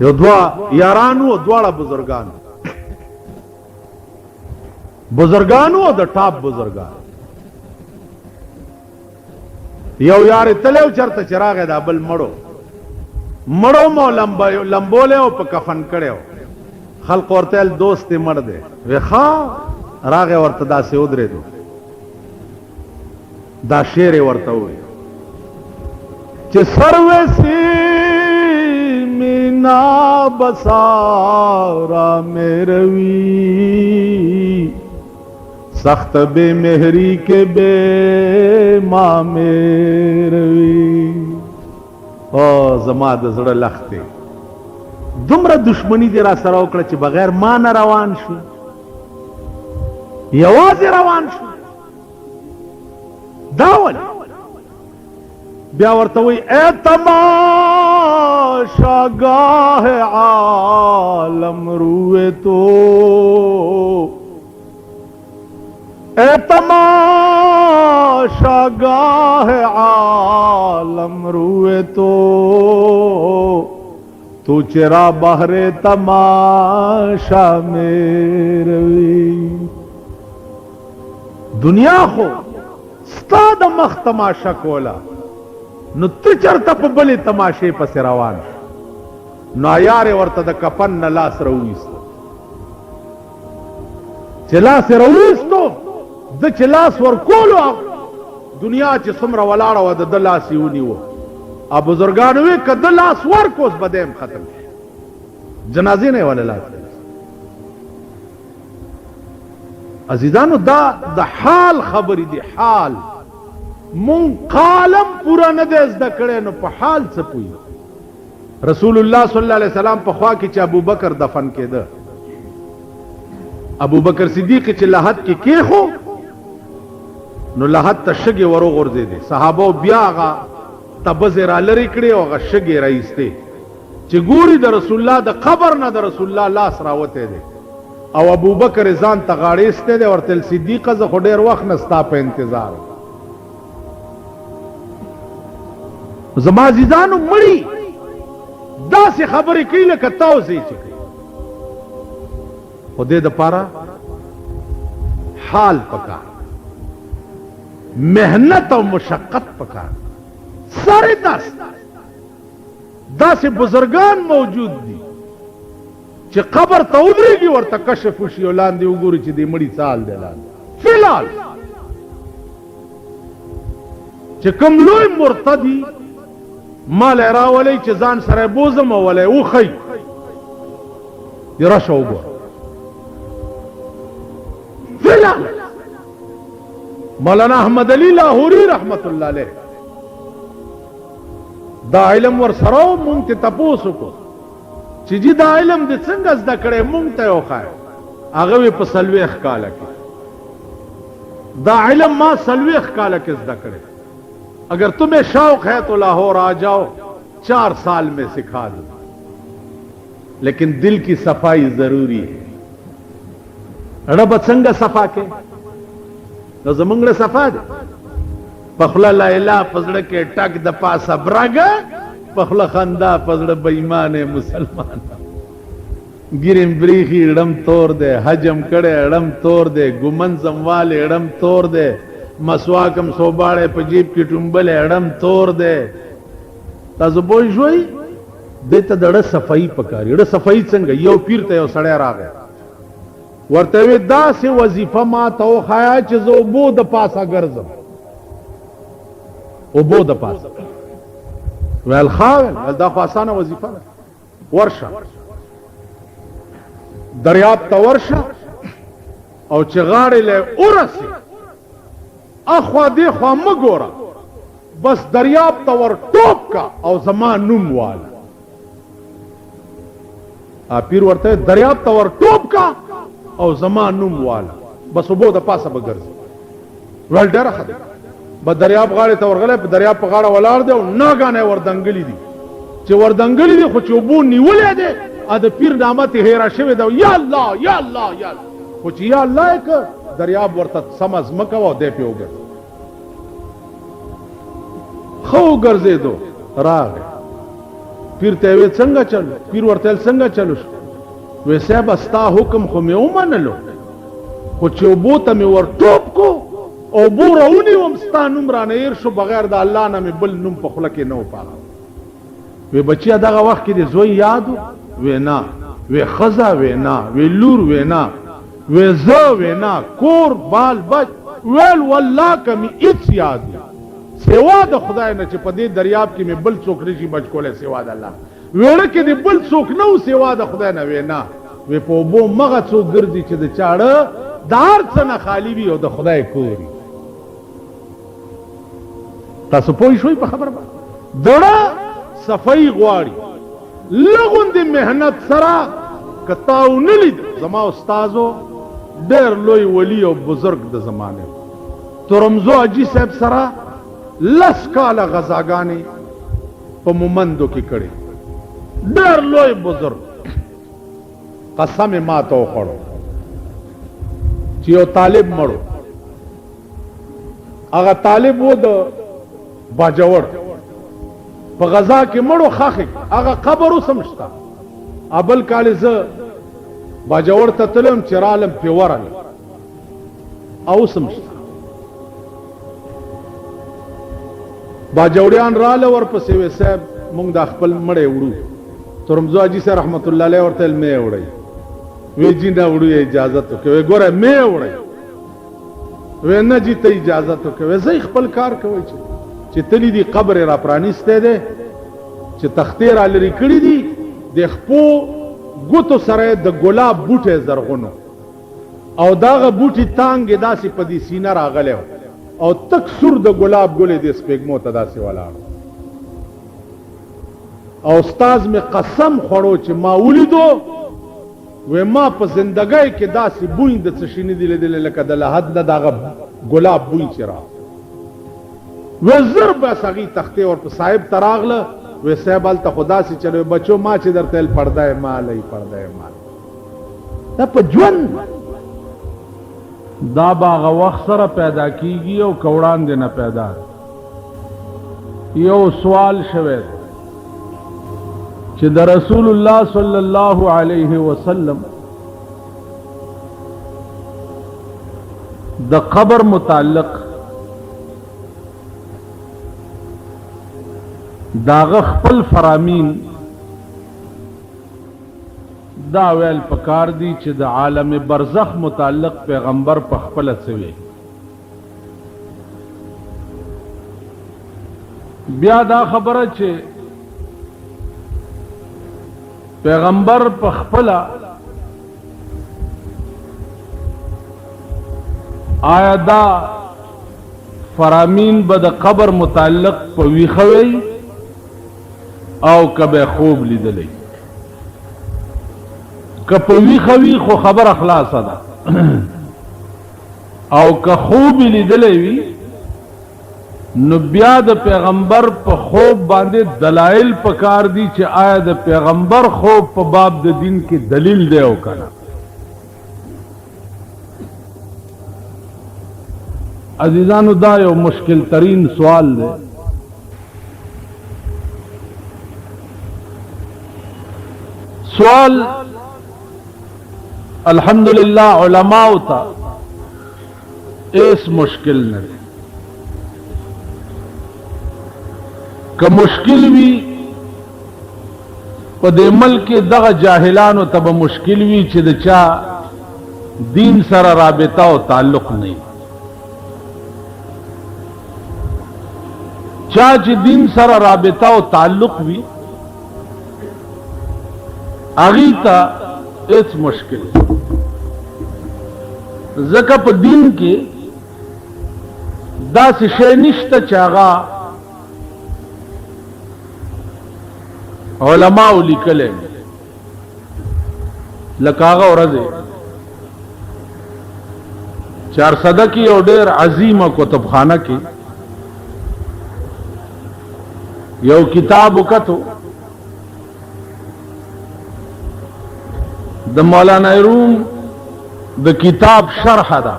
یو دوا یارانو دواړه بزرګانو د ټاپ بزرګان. یو یار تلو چرته چراغ دا بل مړو مو لمبوله او په کفن کړو. خلق ورته دوست مړ دی وخا راغه ورته داسې ودرې دو دا شعر ورته وي چې سروسی مینا بسارا میروی سخت بے مہری کے بے ماں میروی او زما د زړه لخته دومره دشمنی دی را سره وکړه چې بغیر ما نه روان شو یوازې روان شو. داول بیا ورته وی اے تماشاگاہ عالم روئے تو اے تماشاگاہ عالم روئے تو چرا بہر تماشا میں روی. دنیا خو ستا د مخ تماشا کولا نو ته چرته په بلې تماشې پسې روان نو یارې ورته د کفن نه لاس راوویسته چې لاس یې راوویستو ده چې لاس ورکولو دنیا چې څومره ولاړه وه د ده لاس یې ونیوه او بزرګانو وی که ده لاس ورکوس به دی هم ختم شي جنازې نه یې ولې لاس عزیزانو دا د حال خبرې دي. حال مون قالم پورا نه دی زده کړی نو په حال څه پوي. رسول الله صلی الله علیه وسلم په خوا کې چې ابوبکر دفن کېده ابوبکر صدیق چې لحد کې کېښو نو لحد ته شګې وروغورځېدې صحابو بیا هغه تبزې را لرې کړې او هغه شګې راایستې چې ګوري د رسول الله د قبر نه د رسول الله لاس راوتی دی او ابوبکر ځان ته غاړې ایستی دی ورته صدیقه زه خو ډېر وخت نه ستا په انتظار زما عزیزانو مړي داسې خبرې کوي لکه تاوزې چې کوي خو دې دپاره حال پکار محنت او مشقت پکار سارے داسې بزرگان موجود دي چې قبر ته ودرېږي ورته کشف وشي او لاندې وګوري چې دې مړي څه حال دی لاندې فلحال چې کوم لوی مرتدي مال یې راولی چې ځان سره یې بوزم او ولی وښی رشه وګوره فلحال مولانا احمد علی لاهوري رحمت الله علیه دا علم ور سره مونږ ته تپوس وکړو چې جی دا علم د څنګه زده کړی مونږ ته یې وښایه هغه وی په 40 کاله کې دا علم ما 40 کاله کې زده کړی اگر تمہیں شوق ہے تو لاہور آ جاؤ 4 سال میں سکھا دوں لیکن دل کی صفائی ضروری ہے. رب څنګه صفا کې نو زمونږ له صفا ده پخله لا اله پزړه کې ټک د پاسه برګه پخله خندا پزړه بېمانه مسلمان ګریم بریخي ړم تور ده حجم کړه ړم تور ده ګمن زمواله ړم تور ده مسواکم صوباړه په جیب کې ټومبل ړم تور ده تاسو پوه شئ دته دړه صفائی پکاري ډېر صفائی څنګه یو پیر ته یو سړی راغی ورته وی داسې وظیفه ما ته وښایه چې زه اوبو د پاسه ګرځم اوبو د پاسه ویل ښه دا خو اسانه وظیفه ده ورشه دریاب ته ورشه او چې غاړې له ورسې اخوا دې خوا مه ګوره بس دریاب ته ور ټوپ کا او زما نوم واله پیر ورته دریاب ته ور ټوپ کا او زما نوم والا بس وبو د پاسه به ګرځي ول ډېره ښه به دریاب غاړې ته ورغلی په دریاب په غاړه ولاړ دی او ناګانه یې وردنګلي دي چې وردنګلي دي خو چې اوبو نیولی دی د پیر نامت یې هیره شوې ده یا الله یا الله یا الله خو چې یا الله یې که دریاب ورته سمه ځمکه وه او دی پې وګرځي ښه وګرځېدو راغی پیر ته وی څنګه چلو پیر ورته څنګه چلو وی صاحب استا حکم خو مې ومنلو خو چې اوبو ته مې ور ټوپ کو اوبو راونیوم ستا نوم رانه هېر شو بغیر د الله نه مې بل نوم په خوله کې نه وپاغه وی بچیا دغه وخت کې د زوی یاد وی نه وی ښځه وی نه وی لور وی نه وی زه وی نه کور بال بچ ویل والله که مې هېڅ یاد وي سوا د خدای نه چې په دې دریاب کې مې بل څوک نشي بچ کولی سوا د الله ویړه کې د بل څوک نه و سوا د خدای نه وی نه وی په اوبو مغه څوک ګرځي چې د چاړه د هر څه نه خالي وي او د خدای کور وي تاسو پوه شوئ په خبره باندې دړه صفائی غواړي لغوندې محنت سره که تا ونه لید زما استازو ډېر لوی ولی او بزرګ د زمانې ترمزو حاجي صاحب سره 10 کاله غزاګانې په مومندو کې کړې ډېر لوی بزرګ قسم یې ماته وخوړو چې یو طالب مړو هغه طالب و د باجوړ په غزا کې مړو خاخې هغه قبر اوسم شته ابل کال زه باجوړ ته تلم چې رالم پې ورغلم او اوسم شته باجوړیان راله ورپسې وی صاحب مونږ دا خپل مړی وړو ترمزو حاجي صاحب رحمت الله علیه ورته مې وړی وی جی نه وړو اجازت وکړه وی ګوره مې وړی وی نه جی ته اجازت وکړه وی زه خپل کار کوئ چې تلی دی قبر را پرانیسته ده چې تختې را لرې کړي دي د خپو ګوتو سره د ګلاب بوټی زرغونو او داغه بوټي تانګې داسې په دې سینه راغلی او تک سور د ګلاب ګلې د سپېږمو ته داسې ولاړ او استاز مې قسم خوړو چې ما ولیدو وی ما په زندګۍ کې داسې بوی د څه شي نه دي لیدلی لکه د لحد نه دغه ګلاب بوی چې را وی زر بس هغې تختې ورپه صاحب ته راغله وی صاحب هلته خو داسې چلوي بچو ما چې درته ویل پرده یې مالی پرده یې مال دا په ژوند دا به هغه وخت سره پیدا کیږي او که وړاندې نه پیدا یو سوال شوی چې د رسول الله صلی الله علیه وسلم د قبر متعلق داغه خپل فرامین دا ویل پکار دی چې د عالم برزخ متعلق پیغمبر په خپل سوی بیا دا خبره چې پیغمبر په خپل آیا دا فرامین به د قبر متعلق په ویخوي او کبه خوب لیدلی که په ویخوي خو خبر خلاصه ده او که خوب لیدلی وي نو بیا د پیغمبر په خوب باندې دلائل پکار دي چې آیا د پیغمبر خوب په باب د دین کې دلیل دی او کنه عزیزانو دا یو مشکل ترین سوال دی سوال الحمدللہ علماء تا اس مشکل نه که مشکل وی په دې ملک دغه جاهلانو ته به مشکل وی چې د چا دین سره رابطه او تعلق نه چا چې دین سره رابطه او تعلق وی اغي ته هیڅ مشکل زکه په دین کې داسې شی نشته چې هغه علماء لیکلې لکه هغه ورځې 400 کې یو ډېر عظیمه کتابخانه کې یو کتاب وکړو د مولانا روم د کتاب شرح ده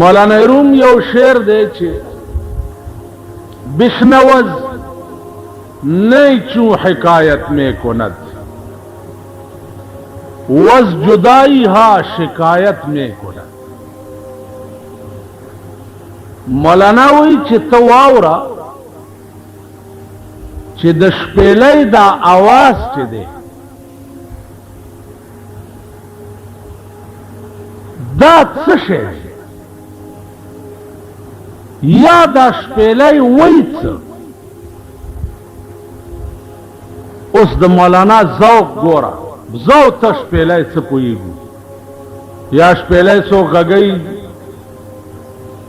مولانا روم یو شعر دی چې बिश्नवज नहीं चूं हिकायत में कुनत, वज जुदाई हा शिकायत में कुनत। मौलाना वही चित्तवावरा चे द शपेलई दा आवाज चे दे दा څه या दा शपेलई वही څه उस द मौलाना ذوق ګورا ذوق ته شपेलई څه پويږي یا شपेलई سو غږی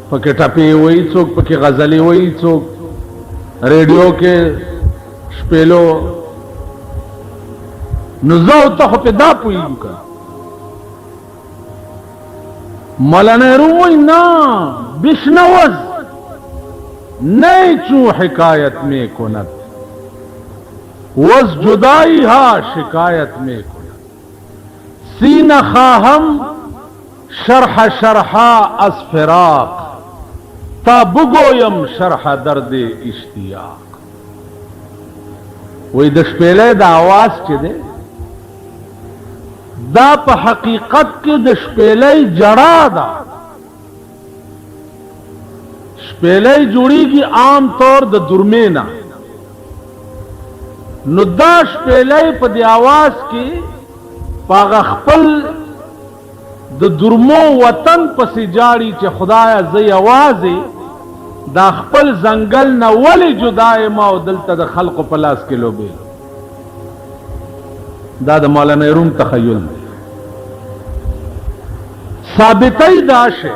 پکې ټپي وای څوک پکې غزلي وای څوک ریډیو کې شپېلو نو ذوق ته په دا پويږي کا مولانا روی نا بشنوز نہیں چوں حکایت میں کنت وز جدائی ہا شکایت میں کنت سینہ خواہم شرح شرحا از فراق تا بگویم شرح درد اشتیاق وی د شپېلې د आवाज چې ده دا په حقیقت کې د شپېلې جړا ده شپېلې جوړیږي عام طور د درمې نه نو دا شپېلې په دې आवाज کې پاغه خپل د درمو وطن پسې جاړي چې خدایا زې आवाज دا خپل زنګل نه ولی جدای ما او دلته د خلق په لاس کې لوبي دا د مولانا روم تخیل ثابتای داشه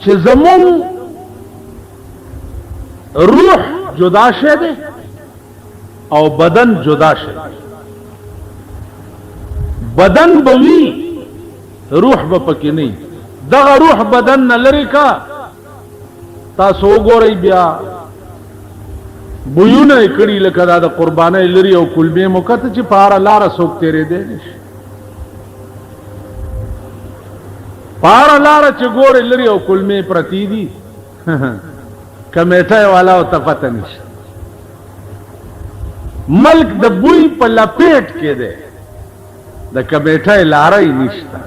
چې زمون روح جدا شه ده او بدن جدا شه بدن بوي روح به پکې نه دغه روح بدن نه لري کا تاسو وګورئ بیا بویونه کړي لکه دا د قربانۍ لري او کلبې مکته چې پاره لار سوک تیرې دی نشي پاره لار چې ګورې لري او کلمې پرتی دي کمیټه والا او تفته نشي ملک د بوی په لپیټ کې دی د کمیټه لارې نشته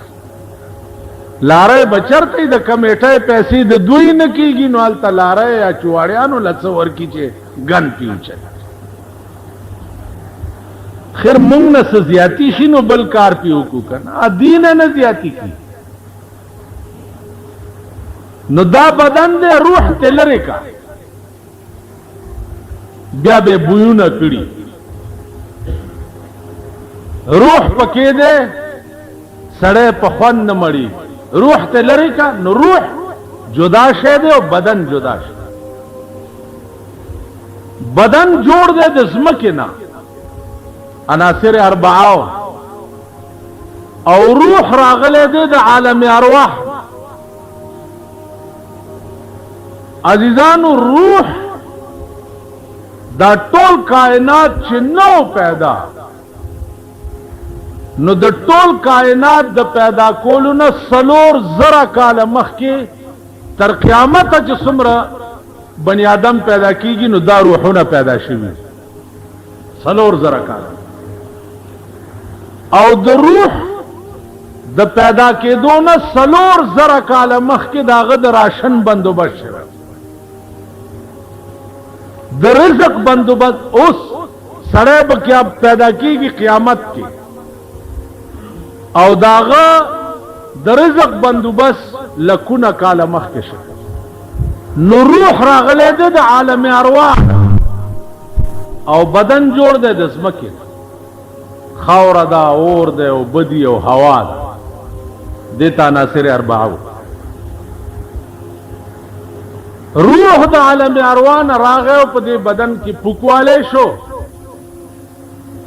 لارې بچرته د کمیټه پیسې د دوی نه کیږي نو الته لارې یا چواړیانو لڅ ورکی چې ګن پیوچل خیر مونږ نه زیاتی شینو بل کار پیو کو کنه دین نه زیاتی کی نو دا بدن دے روح ته لری کا بیا به بویونه کړي روح پکې ده سړی په خوان نه مړي روح ته لری کا نو روح جدا شه ده او بدن جدا شه بدن جوړ ده د زمکه نه عناصر اربعه او روح راغله ده د عالم ارواح عزیزانو روح دا ټول کائنات چې نو پیدا نو د ټول کائنات د پیدا کولو نه سلور زره کال مخکې تر قیامت چې څومره بنی آدم پیدا کیږي نو دا روحونه پیدا شوي سلور زره کال او د روح د پیدا کېدو نه سلور زره کال مخکې داغه د راشن بندوبست شوی د رزق بندوبست اوس سړی به کیا پیدا کیږي قیامت کې او داغه د رزق بندوبست لکونه کال مخکې شوی نو روح راغلی دی د عالم ارواح او بدن جوړ دی د ځمکې خاوره ده اور دی او بدی او هوا ده دې ته عناصر اربعه روح د عالم ارواح نه راغی او په دې بدن کې پوکوالی شو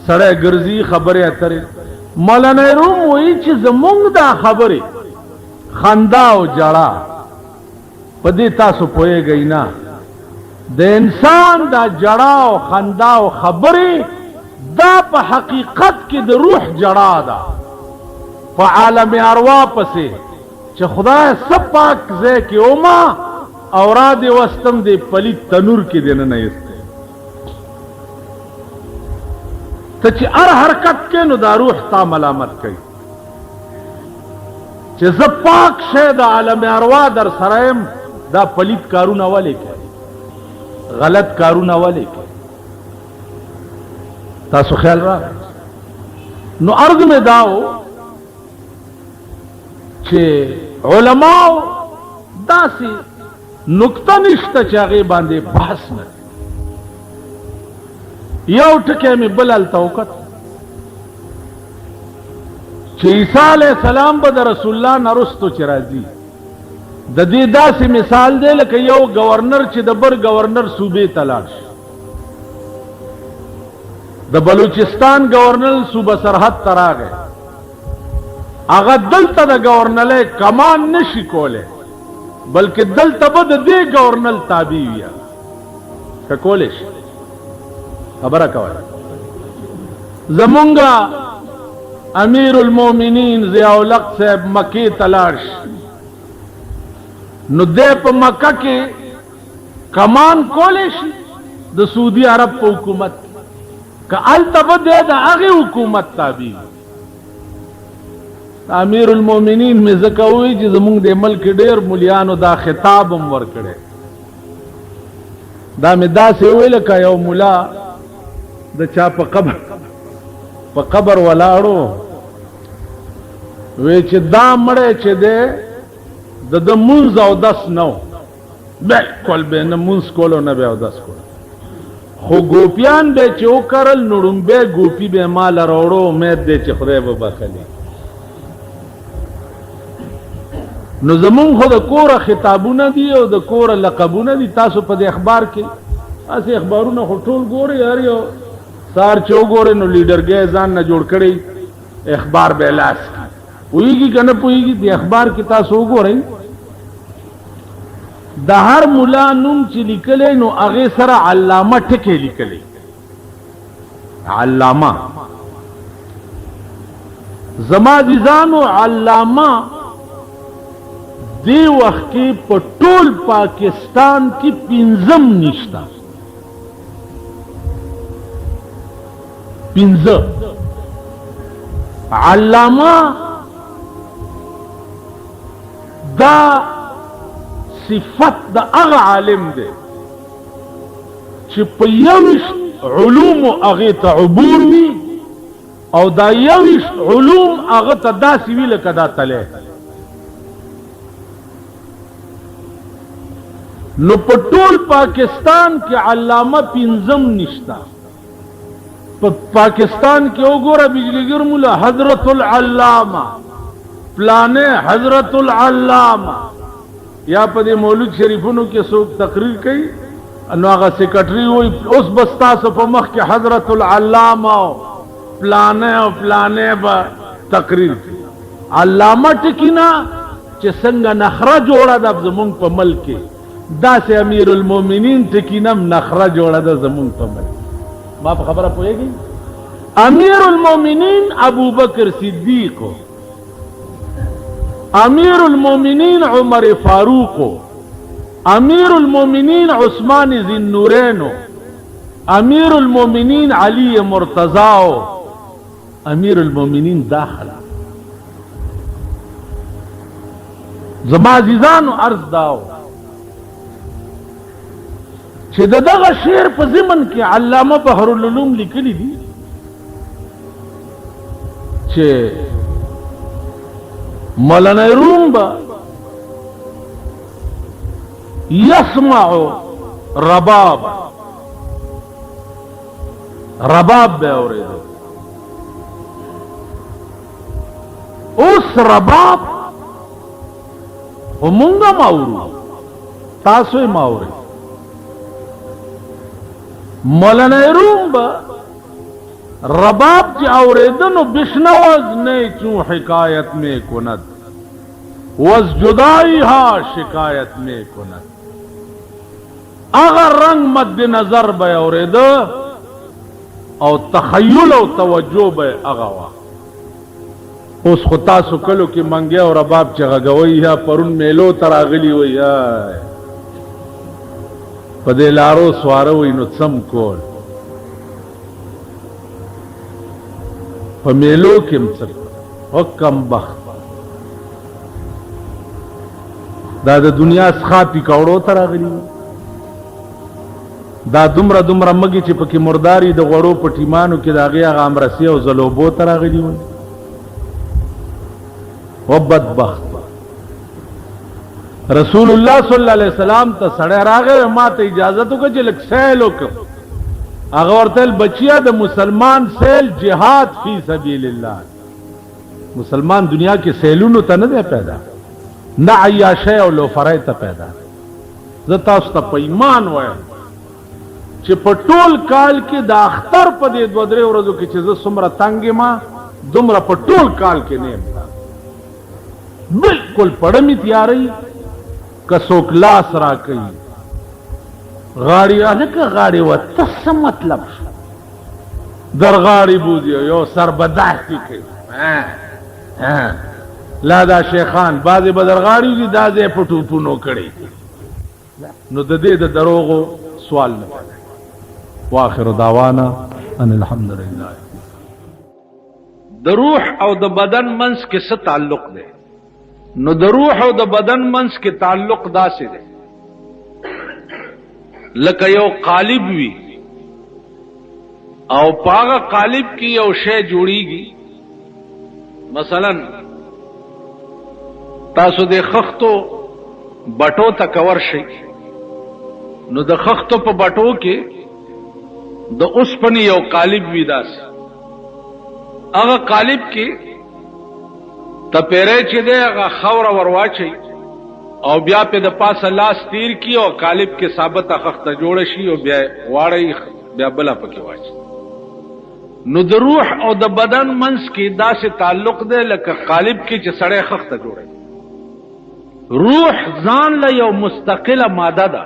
سړی ګرځي خبرې اترې مولانا روم وایي چې زمونږ دا خبرې خندا او جړا په دې تاسو پوهېږئ نه د انسان دا جړا او خندا او خبرې دا په حقیقت کې د روح جړا ده په عالم ارواح پسې چې خدای سب پاک ځای کې اوما اوراد وستم دې پلیت تنور کې دې نه ایسته ته چې هر حرکت کې نو دا روح تا ملامت کوي چې زه پاک شه د عالم اروا در سره یم دا پلیت کارونه ولې کوي غلط کارونه ولې کوي تاسو خیال راغی نو عرض میں داو چې علماء داسې نقطه نشته چې هغې باندې بحث نه یو ټکی مې بل هلته وکت چې عیسی علیه السلام به د رسول الله نه رستو چې راځي د دې داسې مثال دی لکه یو گورنر چې د بر گورنر صوبې ته لاړ شي د بلوچستان گورنر صوبه سرحد ته راغی هغه دلته د گورنرۍ کمان نشي کولی بلکې دلته به د دې گورنر تابع وي که کولی شي خبره کوئ زمونږ امیر المؤمنین ضیاء الحق صاحب مکې ته لاړ شي نو دی په مکه کې کمان کولی شي د سعودي عرب په حکومت که هلته به دی د هغې حکومت تابع وي امیر المؤمنین مې ځکه ووایي چې زمونږ د ملک ډېر ملیانو دا خطاب هم ورکړی دا مې داسې وویل لکه یو ملا د چا په قبر ولاړو وی چې دا مړی چې دی د مونځ او دس نو بلکل به نه مونځ کولو نه به اودس کولو خو ګوپیان به چې وکرل نو ړومبی ګوپي به ماله راوړو امید دی چې خدای به بخلي نو زمون خو د کوره خطابونه دي او د کوره لقبونه دي تاسو په دې اخبار کې اسې اخبارونه خو ټول ګورئ هر یو سار چې وګورئ نو لیډرګۍ ځان نه جوړ کړی اخبار به لاس پوهېږي که نه پوهېږي د اخبار کې تاسو وګورئ د هر ملا نوم چې لیکلی نو هغې سره علامه ټکی لیکلی علامه زما عزیزانو علامه دی وخت کې په ټول پاکستان کې پنځم نشته پنځه علامه دا صفت د هغه عالم دی چې په یویشت علومو هغې ته عبور وي او دا یویشت علوم هغه ته داسې وي لکه دا تلی نو په ټول پاکستان کې علامه پنځم نشته په پاکستان کې وګوره بجلیګر مولا حضرت العلامه پلانې حضرت العلامه یا په دې مولود شریفونو کې څوک تقریر کوي نو هغه سیکرټري وایي اوس بس تاسو په مخ کې حضرت العلامه او پلانې به تقریر کوي علامه ټکي نه چې څنګه نخره جوړه ده زمونږ په ملک کې داسې امیر المؤمنین ټکي نه نخره جوړه ده زمونږ په ملک ما په خبره پوهېږئ امیر المؤمنین ابو بکر صدیق امیر المؤمنین عمر فاروق امیر المؤمنین عثمان ذی النورین امیر المؤمنین علی مرتضی امیر المؤمنین داخل زما عزیزانو عرض داو چې دغه شعر په ضمن کې علامه بحر العلوم لیکلی دي چې مولانا روم با یسمع رباب به اوریدو اوس رباب همونگا ماورو تاسوی ماوری مولانا روم با رباب کی اوریدنو بشنواز نے چون حکایت میں کند وز جدائی ہا شکایت میں کند اگر رنگ مد نظر بے اوریدو او تخیل او توجہ بے اغوا اس خطا سکلو کی منگے اور رباب چغگوئی ہے پرون میلو تراغلی ہوئی ہے په دې لارو سواروي نو څم کول په میلو کې مڅ حکم بخت دا د دنیا څخه پیکاوړو ته راغلي دا دومره دومره مګي چې پکې مرداري د غوړو په ټیمانو کې د هغې هغه امرسي او ځلوبو ته راغلي وي و بدبخت رسول الله صلی الله علیه وسلم ته سړی راغی ما ته اجازه وکړه چې لږ سیل وکړم هغه ورته بچیا د مسلمان سیل جهاد فی سبیل الله مسلمان دنیا کې سیلونو ته نه دی پیدا نه عیاشۍ او لوفرۍ ته پیدا زه تاسو ته په ایمان وایم چې په ټول کال کې د اختر په دې 2-3 ورځو کې چې زه څومره تنګ یم دومره په ټول کال کې نه یم بالکل پړمې تیارۍ که څوک لاس را کوي غاړې هلکه غاړې ورته څه مطلب در غاړې بوځي یو سر به داسې کوي لا دا شیخان بعضې به در غاړې وځي دا ځای په ټوپونو کړی نو د دې د دروغو سوال نه واخر دعوانا ان الحمد لله د روح او د بدن منس کې څه تعلق دی نو د روح او د بدن منس کې تعلق داسې دی لکه یو قالب وي او پاغه قالب کې یو شی جوړیږي مثلا تاسو د خختو بټو ته کور شي نو د خختو په بټو کې د اوسپنې یو قالب وي داسې هغه قالب کې تپیری چې دی هغه خوره ورواچي او بیا په د پاسه لاس تیر کی او قالب کې ثابته خخته جوړه شي او بیا واړی بیا بلا پکې واچي نو د روح او د بدن منس کې داسې تعلق دی لکه قالب کې چې سړی خخته جوړه روح ځان له یو مستقله ماده ده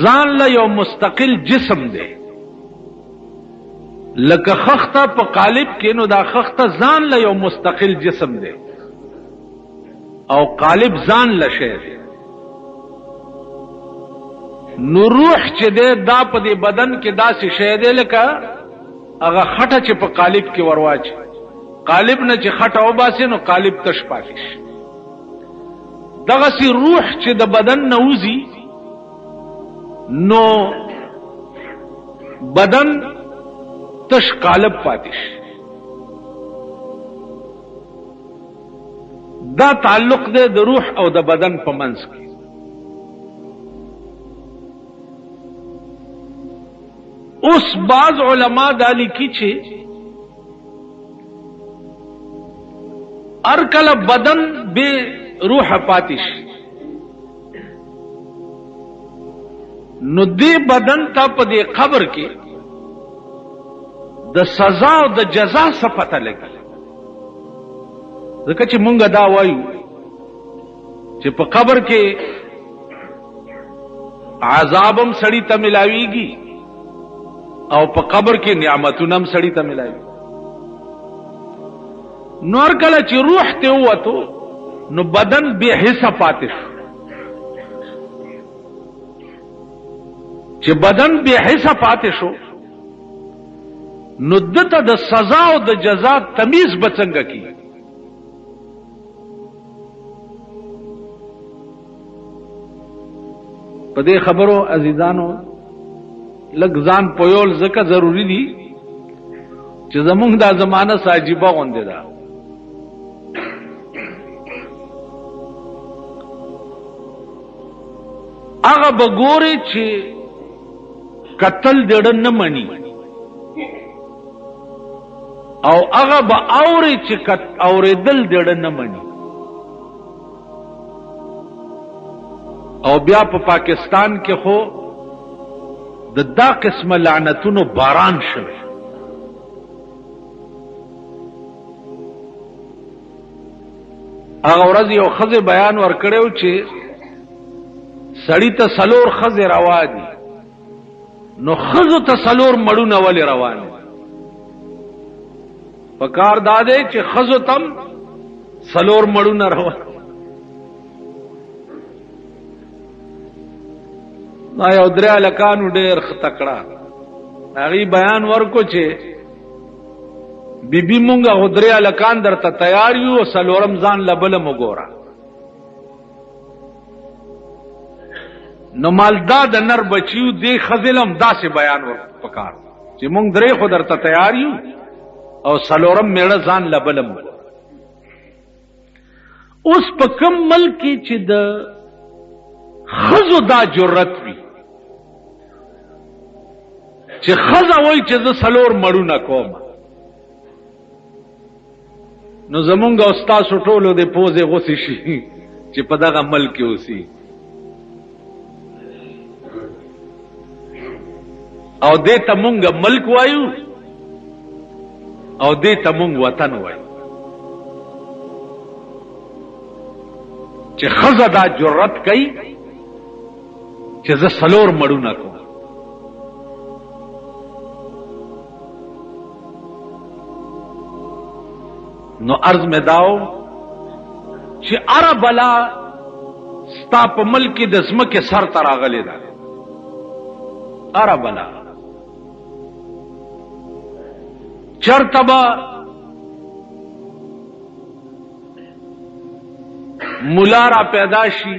ځان له یو مستقل جسم دی لکه خخته په قالب کې نو دا خخته ځان له یو مستقل جسم دی او قالب ځان له شی دی نو روح چې دی دا په دې بدن کې داسې شی دی لکه هغه خټه چې په قالب کې ورواچي قالب نه چې خټه وباسي نو قالب تش پاتې شي دغسې روح چې د بدن نه وځي نو بدن تش قالب پاتې شي دا تعلق دی د روح او د بدن په منځ کې اوس بعض علما دا لیکي چې هر کله بدن بے روح پاتې شي نو دې بدن ته په دې قبر کې د سزا او د جزا څه پته لګي ځکه چې مونږ دا وایو چې په قبر کې عذابم سړی ته ملاويږي او په قبر کې نعمتونه هم سړی ته ملاوي نور کله چې روح ته وته نو بدن به حصہ پاتې شو چې بدن به حصہ پاتې شو نو دته د سزا او د جزا تمیز بڅنګ کی په دې خبرو عزیزانو لږ ځان پویول ځکه ضروری دي چې زمونږ دا زمانہ ساجيبه غونډه ده هغه بګوري چې قتل دړن نه مني او هغه به اوري چې اوریدل دړن نه مني او بیا په پاکستان کې خو د دا قسم لعنتونو باران شوه هغه ورځ یو خزه بیان ورکړیو چې سړی ته سلور خزه روا دي نو خزو ته سلور مړونه ولې روان پکار داده چې خزو تم سلور مړونه روان ما یو درې هلکانو ډېر تکړه هغوی بیان ورکو چې بیبي مونږ هغو درې هلکان درته تیار یو او څلورم ځان له بله مو ګوره. نو مالدا د نر بچیو دې ښځې هم داسې بیان ورکو پکار چې مونږ درې خو درته تیار یو او څلورم میړه ځان له بله مو ګوره. اوس په کوم ملک کې چې د ښځو دا جرت وي چې ښځه وایي چې زه څلور مړونه کوم، نو زمونږ او ستاسو ټولو د پوزې غوسې شي چې په دغه ملک کې اوسي او دې ته مونږ ملک وایو او دې ته مونږ وطن وایو چې ښځه دا جرت کوي چې زه څلور مړونه کوم. نو عرض میں داو چې اره بلا ستا په ملک کې د ځمکې سر ته راغلی ده، اره بلا چرته به ملا را پیدا شي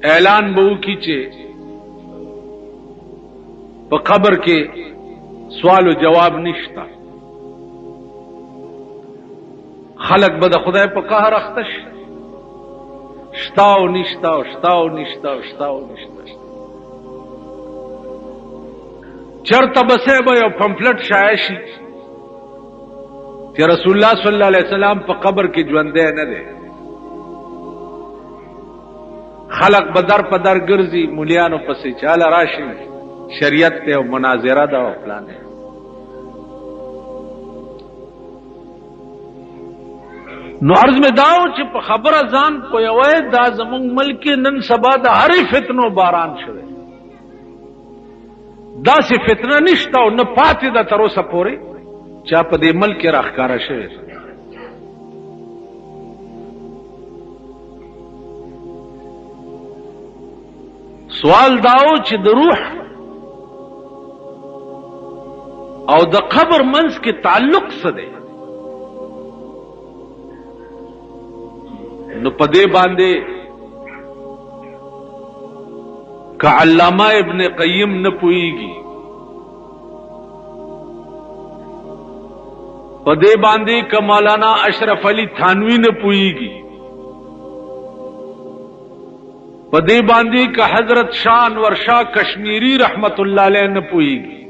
اعلان به وکړي چې په قبر کې سوال و جواب نشته، خلق به د خدای په قهر اخته شي، شتا او نشتا او شتا او نشتا او شتا او نشتا. چرته بسې به یو پمفلټ شایع شي چې رسول الله صلی الله علیه وسلم په قبر کې ژوندی نه دی، خلق به در په در ګرځي مولیانو پسې چاله راشي شریعت ته او مناظره ده او پلان دی. نو عرض میں داو چې په خبره ځان پویوي دا زمونږ ملک نن سبا د هرې فتنو باران شوی، داسې فتنه نشته او نه پاتې ده تر اوسه پورې چا په دې ملک کې راښکاره شوی. سوال داو چې د روح او د قبر منځ کې تعلق څه دی؟ نو پدے باندے کہ علامہ ابن قیم نہ پوئی گی، پدے باندے کہ مولانا اشرف علی تھانوی نہ پوئی گی، پدے باندے کہ حضرت شاہ انور شاہ کشمیری رحمت اللہ علیہ نہ پوئی گی،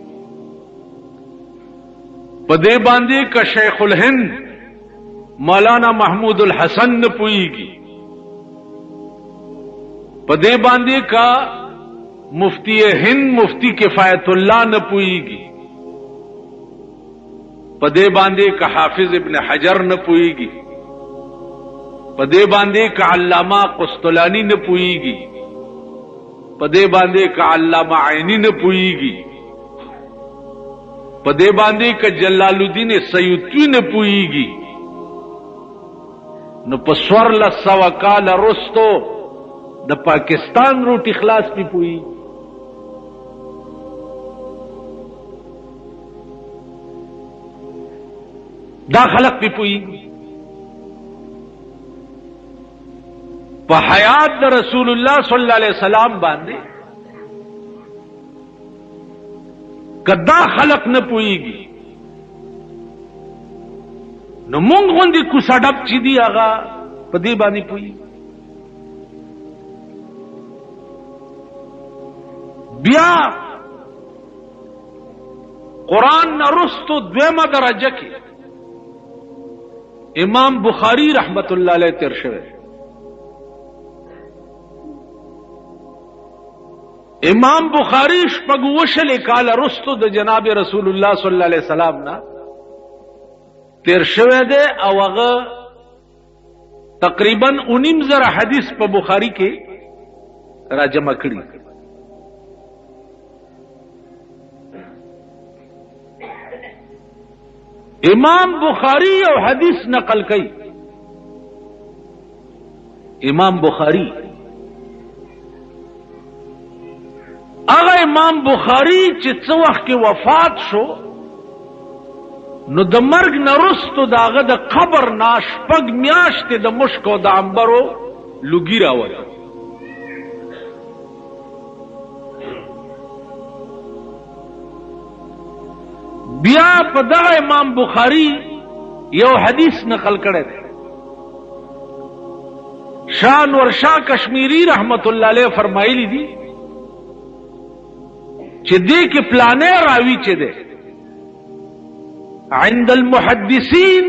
پدے باندے کہ شیخ الہند مولانا محمود الحسن نہ پوئی گی، پدے باندے کا مفتی ہند مفتی کفایت اللہ نہ پوئی گی، پدے باندے کا حافظ ابن حجر نہ پوئی گی، پدے باندے کا علامہ قسطلانی نہ پوئی گی، پدے باندے کا علامہ عینی نہ پوئی گی، پدے باندے کا جلال الدین سیوطوی نہ پوئی گی. نو په سور له سوه کاله رستو د پاکستان روټي خلاص پی پوي. دا خلق پی پوي په حیات د رسول الله صلی الله علیه وسلم باندې کدا خلق نه پويږي نو مونږ غوندي کو سړپ چې دی هغه په دې باندې پوي. بیا قرآن نرستو دویمه درجه کې امام بخاری رحمت الله علیه تیر شوی. امام بخاری شپږوشل کال رستو د جناب رسول الله صلی الله علیه وسلم نا تیر شوی دی او هغه تقریبا 19,000 حدیث په بخاری کې را جمع کړي. امام بخاری یو حدیث نقل کړي. امام بخاری امام بخاری چې څه وخت کې وفات شو نو د مرګ نه وروسته د هغه د قبر نه شپږ میاشتې د مشک او د عنبرو لوګي راوړه. بیا په دغه امام بخاری یو حدیث نقل کړی دی. شاه نور شاه کشمیری رحمت الله علیه فرمایلی دي چې دې کې پلانې راوي چې ده عند المحدثین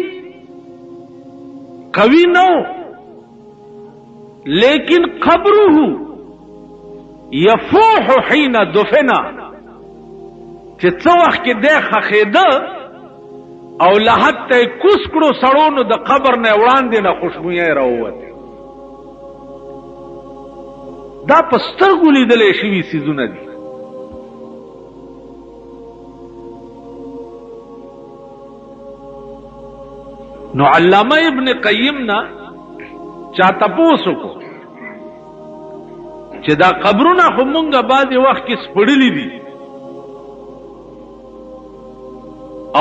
قوی نو لیکن قبره یفوح حین دفنا چې څو وخت کې ده خخیده او لحد ته کوس کړو سړونو د قبر نه وړاندې نه خوشبویه راووت. دا په سترګو لیدلې شوي څیزونه دي. نو علامه ابن قیم نا چا تپوسو کو چې دا قبرونه خو مونږه بعضې وخت کې سپړلي دي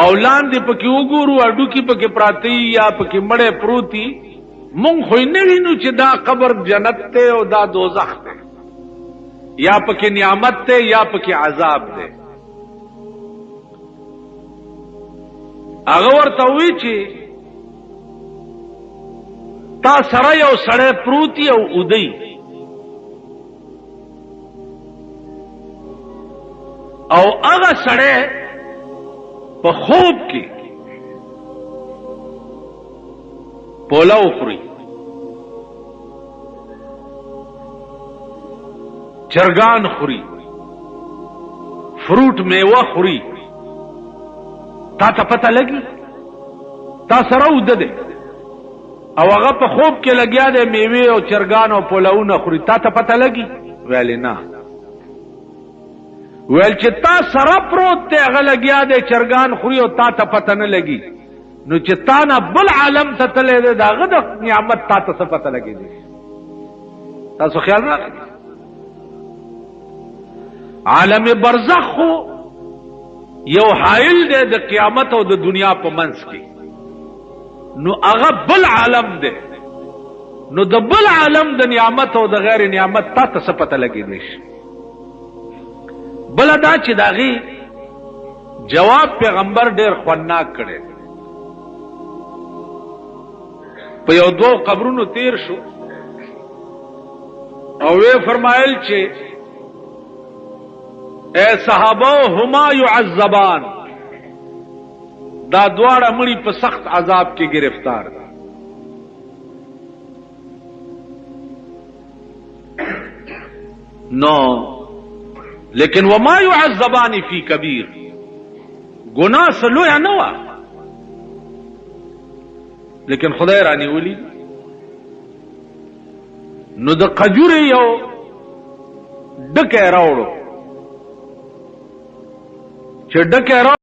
او لاندې پکې وګورو اډوکي پکې پراته یا پکې مړې پروتي مونږ خو نه وینو چې دا قبر جنت ته او دا دوزخ ته یا پکې نعمت ته یا پکې عذاب ته. هغه ورته وی چې تا سره یو سړی پروتي او اودی او هغه سړی په خوب کې پولاو خوري چرګان خوري فروټ میوه خوري تا ته پته لګي تا سره وده دی او هغه په خوب کې لګیا دی میوه او چرګان او پولاونه خوري تا ته پته لګي ویلې نه ویل چې تا سره پروت دی هغه لګیا دی چرګان خوري او تا ته پته نه لګي نو چې تا نه بل عالم ته تللی دی د هغه د نعمت تا ته څه پته لګي دی. تاسو خیال راغلی عالم برزخ خو یو حائل دی د قیامت او د دنیا په منځ کې نو هغه بل عالم دی نو د بل عالم د نعمت او د غیر نعمت تا ته څه پته لګي دی. بل دا چې داغي جواب پیغمبر ډیر خوانناک کړي. په یو دو قبرونو تیر شو او وی فرمایل چې اے صحابه هما يعذبان دا دواړه مړي په سخت عذاب کې گرفتار نو لیکن وما يعذبان فی کبیر گناہ سلویا نه وا لیکن خدای رانی ولی نو د قجور یو ډکه راوړو چې ډکه